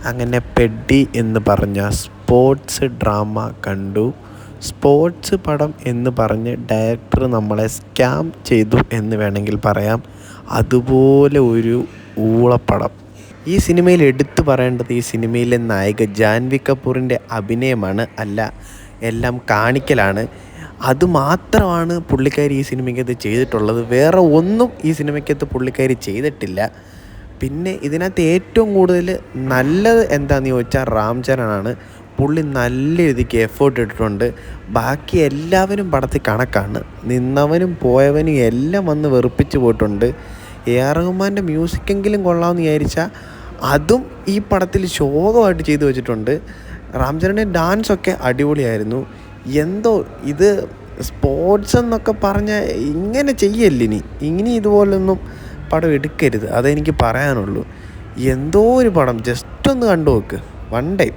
അങ്ങനെ പെഡി എന്ന് പറഞ്ഞ സ്പോർട്സ് ഡ്രാമ കണ്ടു. സ്പോർട്സ് പടം എന്ന് പറഞ്ഞ് ഡയറക്ടർ നമ്മളെ സ്കാം ചെയ്തു എന്ന് വേണമെങ്കിൽ പറയാം. അതുപോലെ ഒരു ഊളപ്പടം. ഈ സിനിമയിൽ എടുത്തു പറയേണ്ടത് ഈ സിനിമയിലെ നായിക ജാൻവി കപൂറിൻ്റെ അഭിനയമാണ്. അല്ല, എല്ലാം കാണിക്കലാണ്. അതുമാത്രമാണ് പുള്ളിക്കാരി ഈ സിനിമയ്ക്കകത്ത് ചെയ്തിട്ടുള്ളത്. വേറെ ഒന്നും ഈ സിനിമയ്ക്കകത്ത് പുള്ളിക്കാരി ചെയ്തിട്ടില്ല. പിന്നെ ഇതിനകത്ത് ഏറ്റവും കൂടുതൽ നല്ലത് എന്താണെന്ന് ചോദിച്ചാൽ രാം ചരണാണ്. പുള്ളി നല്ല രീതിക്ക് എഫേർട്ട് ഇട്ടിട്ടുണ്ട്. ബാക്കി എല്ലാവരും പടത്തിൽ കണക്കാണ്. നിന്നവനും പോയവനും എല്ലാം വന്ന് വെറുപ്പിച്ച് പോയിട്ടുണ്ട്. AR റഹ്മാൻ്റെ മ്യൂസിക്കെങ്കിലും കൊള്ളാമെന്ന് വിചാരിച്ചാൽ അതും ഈ പടത്തിൽ ശോകമായിട്ട് ചെയ്തു വെച്ചിട്ടുണ്ട്. രാം ചരണിൻ്റെ ഡാൻസൊക്കെ അടിപൊളിയായിരുന്നു. എന്തോ ഇത് സ്പോർട്സ് എന്നൊക്കെ പറഞ്ഞാൽ ഇങ്ങനെ ചെയ്യല്ലിനി. ഇനി ഇതുപോലൊന്നും പടം എടുക്കരുത്, അതെനിക്ക് പറയാനുള്ളൂ. എന്തോ ഒരു പടം, ജസ്റ്റ് ഒന്ന് കണ്ടു നോക്ക്, വൺ ടൈം.